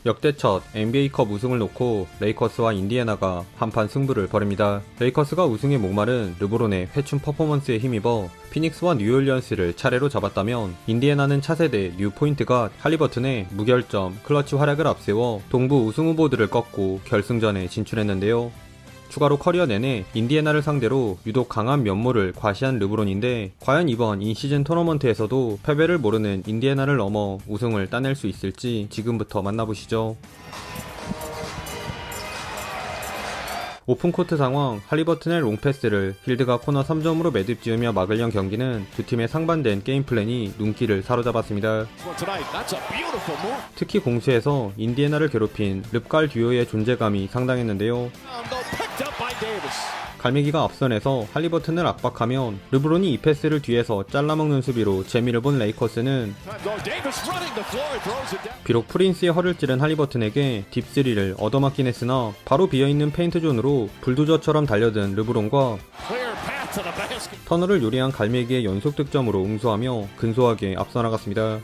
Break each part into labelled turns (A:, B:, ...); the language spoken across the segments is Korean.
A: 역대 첫 NBA컵 우승을 놓고 레이커스와 인디애나가 한판 승부를 벌입니다. 레이커스가 우승의 목마른 르브론의 회춘 퍼포먼스에 힘입어 피닉스와 뉴올리언스를 차례로 잡았다면 인디애나는 차세대 뉴포인트가 할리버튼의 무결점 클러치 활약을 앞세워 동부 우승 후보들을 꺾고 결승전에 진출했는데요. 추가로 커리어 내내 인디애나를 상대로 유독 강한 면모를 과시한 르브론인데 과연 이번 인시즌 토너먼트에서도 패배를 모르는 인디애나를 넘어 우승을 따낼 수 있을지 지금부터 만나보시죠. 오픈코트 상황, 할리버튼의 롱패스를 힐드가 코너 3점으로 매듭 지으며 막으려는 경기는 두 팀의 상반된 게임 플랜이 눈길을 사로잡았습니다. 특히 공수에서 인디애나를 괴롭힌 릅갈 듀오의 존재감이 상당했는데요. 갈매기가 앞선에서 할리버튼을 압박하면 르브론이 이 패스를 뒤에서 잘라먹는 수비로 재미를 본 레이커스는 비록 프린스의 허를 찌른 할리버튼에게 딥3를 얻어맞긴 했으나 바로 비어있는 페인트존으로 불도저처럼 달려든 르브론과 터널을 요리한 갈매기의 연속 득점으로 응수하며 근소하게 앞서 나갔습니다.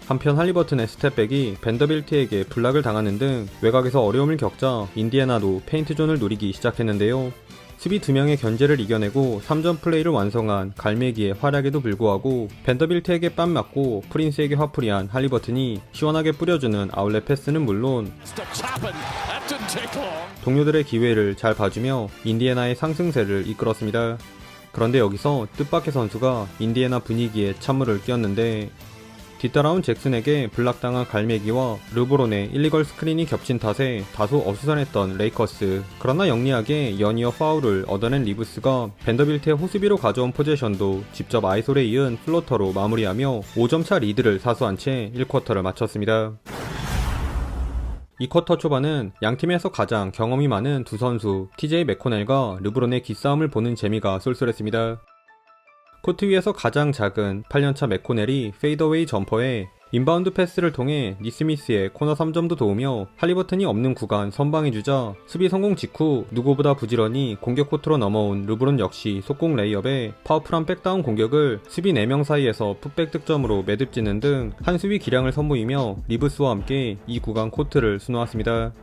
A: 한편 할리버튼의 스텝백이 벤더빌트에게 블락을 당하는 등 외곽에서 어려움을 겪자 인디애나도 페인트존을 노리기 시작했는데요. 수비 2명의 견제를 이겨내고 3점 플레이를 완성한 갈매기의 활약에도 불구하고 벤더빌트에게 빰 맞고 프린스에게 화풀이한 할리버튼이 시원하게 뿌려주는 아웃렛 패스는 물론 동료들의 기회를 잘 봐주며 인디애나의 상승세를 이끌었습니다. 그런데 여기서 뜻밖의 선수가 인디애나 분위기에 찬물을 끼얹는데 뒤따라온 잭슨에게 블락당한 갈매기와 르브론의 일리걸 스크린이 겹친 탓에 다소 어수선했던 레이커스. 그러나 영리하게 연이어 파울을 얻어낸 리브스가 벤더빌트의 호수비로 가져온 포제션도 직접 아이솔에 이은 플로터로 마무리하며 5점차 리드를 사수한 채 1쿼터를 마쳤습니다. 2쿼터 초반은 양팀에서 가장 경험이 많은 두 선수 TJ 맥코넬과 르브론의 기싸움을 보는 재미가 쏠쏠했습니다. 코트 위에서 가장 작은 8년차 맥코넬이 페이더웨이 점퍼에 인바운드 패스를 통해 니스미스의 코너 3점도 도우며 할리버튼이 없는 구간 선방해주자 수비 성공 직후 누구보다 부지런히 공격 코트로 넘어온 르브론 역시 속공 레이업에 파워풀한 백다운 공격을 수비 4명 사이에서 풋백 득점으로 매듭짓는 등 한 수비 기량을 선보이며 리브스와 함께 이 구간 코트를 수놓았습니다.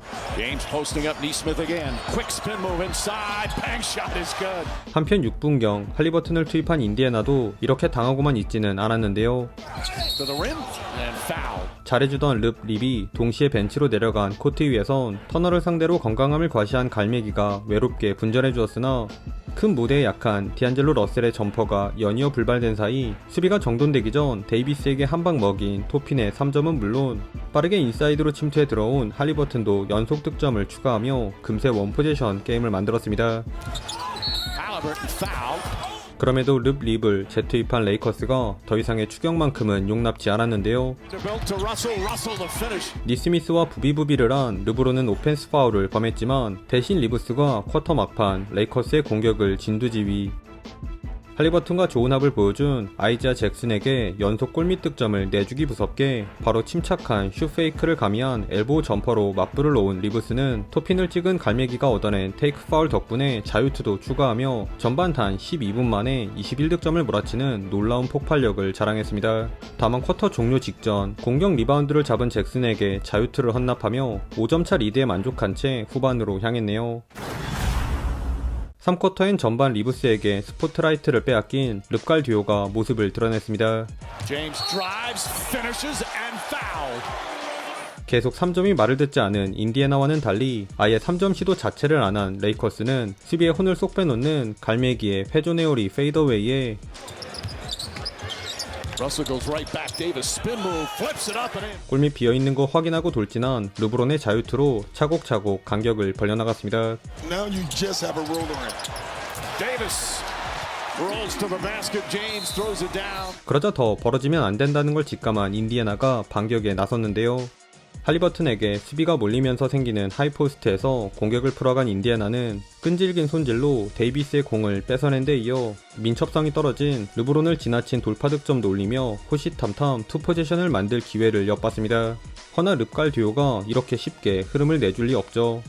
A: 한편 6분경 할리버튼을 투입한 인디애나도 이렇게 당하고만 있지는 않았는데요. 잘해주던 립이 동시에 벤치로 내려간 코트 위에선 터널을 상대로 건강함을 과시한 갈매기가 외롭게 분전해주었으나 큰 무대에 약한 디안젤로 러셀의 점퍼가 연이어 불발된 사이 수비가 정돈되기 전 데이비스에게 한방 먹인 토핀의 3점은 물론 빠르게 인사이드로 침투해 들어온 할리버튼도 연속 득점을 추가하며 금세 원포지션 게임을 만들었습니다. 그럼에도 립을 재투입한 레이커스가 더 이상의 추격만큼은 용납지 않았는데요. 니스미스와 부비부비를 한 르브론은 오펜스 파울을 범했지만 대신 리브스가 쿼터 막판 레이커스의 공격을 진두지휘. 할리버튼과 좋은 합을 보여준 아이지아 잭슨에게 연속 골밑 득점을 내주기 무섭게 바로 침착한 슛페이크를 가미한 엘보우 점퍼로 맞불을 놓은 리브스는 토핀을 찍은 갈매기가 얻어낸 테이크 파울 덕분에 자유투도 추가하며 전반 단 12분 만에 21득점을 몰아치는 놀라운 폭발력을 자랑했습니다. 다만 쿼터 종료 직전 공격 리바운드를 잡은 잭슨에게 자유투를 헌납하며 5점차 리드에 만족한 채 후반으로 향했네요. 3쿼터엔 전반 리브스에게 스포트라이트를 빼앗긴 릅갈 듀오가 모습을 드러냈습니다. 계속 3점이 말을 듣지 않은 인디애나와는 달리 아예 3점 시도 자체를 안 한 레이커스는 수비에 혼을 쏙 빼놓는 갈매기의 회조네오리 페이더웨이에 골밑 비어있는 거 확인하고 돌진한 르브론의 자유투로 차곡차곡 간격을 벌려나갔습니다. 그러자 더 벌어지면 안 된다는 걸 직감한 인디애나가 반격에 나섰는데요. 할리버튼에게 수비가 몰리면서 생기는 하이포스트에서 공격을 풀어간 인디애나는 끈질긴 손질로 데이비스의 공을 뺏어낸 데 이어 민첩성이 떨어진 르브론을 지나친 돌파 득점도 올리며 호시탐탐 투포지션을 만들 기회를 엿봤습니다. 허나 릅갈 듀오가 이렇게 쉽게 흐름을 내줄 리 없죠.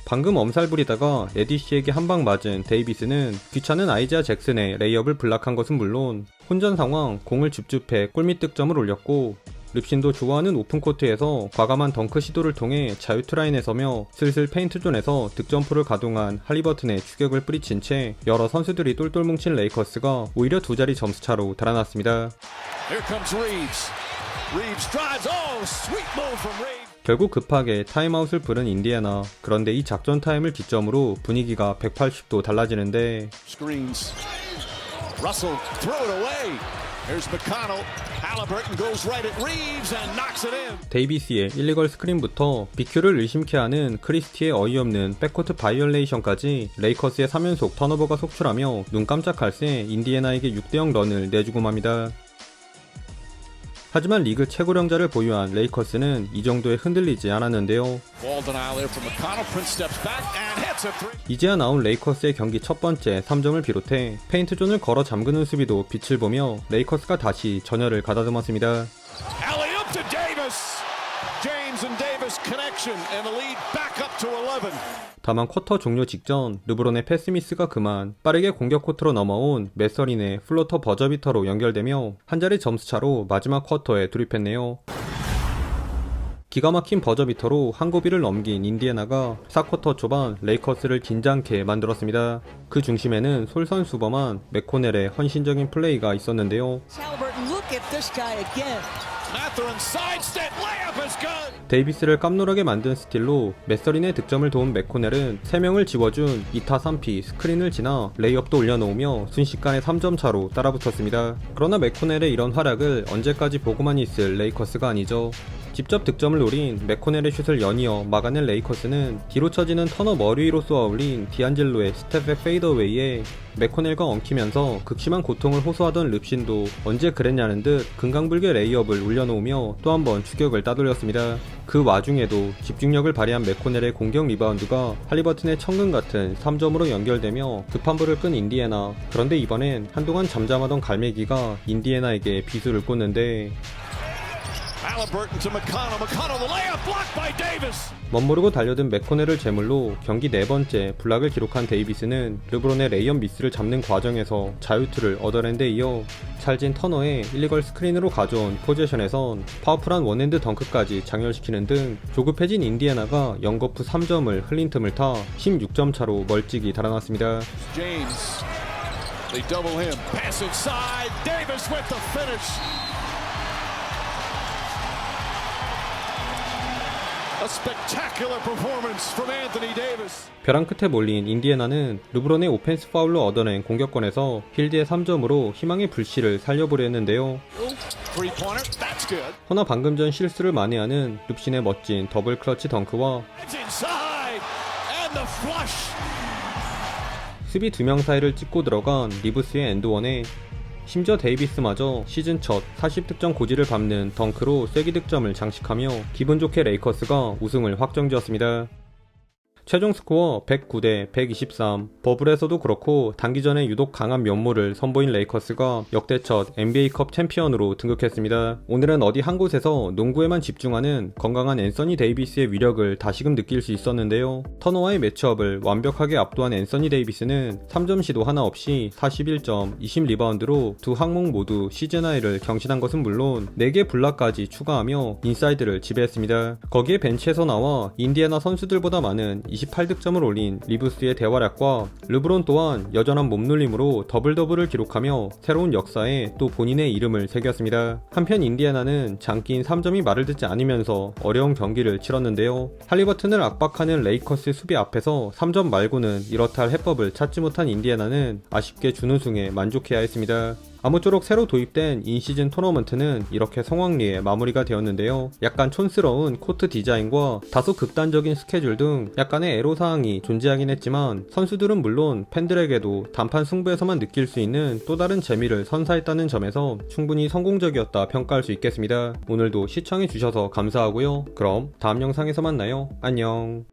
A: 방금 엄살 부리다가 에디씨에게 한 방 맞은 데이비스는 귀찮은 아이지아 잭슨의 레이업을 블락한 것은 물론 혼전 상황 공을 줍줍해 골밑 득점을 올렸고, 릅신도 좋아하는 오픈코트에서 과감한 덩크 시도를 통해 자유투 라인에 서며 슬슬 페인트존에서 득점포를 가동한 할리버튼의 추격을 뿌리친 채 여러 선수들이 똘똘 뭉친 레이커스가 오히려 두 자리 점수차로 달아났습니다. 결국 급하게 타임아웃을 부른 인디애나. 그런데 이 작전 타임을 기점으로 분위기가 180도 달라지는데 데이비스의 일리걸 스크린부터 BQ를 의심케 하는 크리스티의 어이없는 백코트 바이올레이션까지 레이커스의 3연속 턴오버가 속출하며 눈 깜짝할 새 인디애나에게 6대0 런을 내주고 맙니다. 하지만 리그 최고령자를 보유한 레이커스는 이 정도에 흔들리지 않았는데요. 이제야 나온 레이커스의 경기 첫 번째 3점을 비롯해 페인트존을 걸어 잠그는 수비도 빛을 보며 레이커스가 다시 전열을 가다듬었습니다. 다만 쿼터 종료 직전 르브론의 패스 미스가 그만 빠르게 공격 코트로 넘어온 메서린의 플로터 버저비터로 연결되며 한 자리 점수차로 마지막 쿼터에 돌입했네요. 기가 막힌 버저비터로 한 고비를 넘긴 인디애나가 4쿼터 초반 레이커스를 긴장케 만들었습니다. 그 중심에는 솔선수범한 맥코넬의 헌신적인 플레이가 있었는데요. 데이비스를 깜놀하게 만든 스틸로 메서린의 득점을 도운 맥코넬은 3명을 지워준 2타 3피 스크린을 지나 레이업도 올려놓으며 순식간에 3점 차로 따라붙었습니다. 그러나 맥코넬의 이런 활약을 언제까지 보고만 있을 레이커스가 아니죠. 직접 득점을 노린 맥코넬의 슛을 연이어 막아낸 레이커스는 뒤로 쳐지는 터너 머리 위로 쏘아 올린 디안젤로의 스텝백 페이더웨이에 맥코넬과 엉키면서 극심한 고통을 호소하던 릅신도 언제 그랬냐는 듯 금강불개 레이업을 올려놓으며 또 한 번 추격을 따돌렸습니다. 그 와중에도 집중력을 발휘한 맥코넬의 공격 리바운드가 할리버튼의 천근 같은 3점으로 연결되며 급한 불을 끈 인디애나. 그런데 이번엔 한동안 잠잠하던 갈매기가 인디애나에게 비수를 꽂는데 멋모르고 달려든 맥코넬을 제물로 경기 4번째 블락을 기록한 데이비스는 르브론의 레이업 미스를 잡는 과정에서 자유투를 얻어낸 데 이어 찰진 터너에 일리걸 스크린으로 가져온 포지션에선 파워풀한 원핸드 덩크까지 장렬시키는 등 조급해진 인디애나가 영거푸 3점을 흘린 틈을 타 16점 차로 멀찍이 달아났습니다. 벼랑 끝에 몰린 인디애나는 르브론의 오펜스 파울로 얻어낸 공격권에서 필드의 3점으로 희망의 불씨를 살려보려 했는데요. 허나 방금 전 실수를 만회하는 릅신의 멋진 더블 클러치 덩크와 수비 2명 사이를 찍고 들어간 리브스의 엔드원에 심지어 데이비스마저 시즌 첫 40득점 고지를 밟는 덩크로 쐐기 득점을 장식하며 기분 좋게 레이커스가 우승을 확정지었습니다. 최종 스코어 109대 123. 버블에서도 그렇고 단기전에 유독 강한 면모를 선보인 레이커스가 역대 첫 NBA컵 챔피언으로 등극했습니다. 오늘은 어디 한 곳에서 농구에만 집중하는 건강한 앤서니 데이비스의 위력을 다시금 느낄 수 있었는데요. 터너와의 매치업을 완벽하게 압도한 앤서니 데이비스는 3점 시도 하나 없이 41점, 20리바운드로 두 항목 모두 시즌 하이를 경신한 것은 물론 4개 블락까지 추가하며 인사이드를 지배했습니다. 거기에 벤치에서 나와 인디애나 선수들보다 많은 28득점을 올린 리브스의 대활약과 르브론 또한 여전한 몸놀림으로 더블더블을 기록하며 새로운 역사에 또 본인의 이름을 새겼습니다. 한편 인디애나는 장기인 3점이 말을 듣지 않으면서 어려운 경기를 치렀는데요. 할리버튼을 압박하는 레이커스 수비 앞에서 3점 말고는 이렇다 할 해법을 찾지 못한 인디애나는 아쉽게 준우승에 만족해야 했습니다. 아무쪼록 새로 도입된 인시즌 토너먼트는 이렇게 성황리에 마무리가 되었는데요. 약간 촌스러운 코트 디자인과 다소 극단적인 스케줄 등 약간의 애로사항이 존재하긴 했지만 선수들은 물론 팬들에게도 단판 승부에서만 느낄 수 있는 또 다른 재미를 선사했다는 점에서 충분히 성공적이었다 평가할 수 있겠습니다. 오늘도 시청해주셔서 감사하고요. 그럼 다음 영상에서 만나요. 안녕.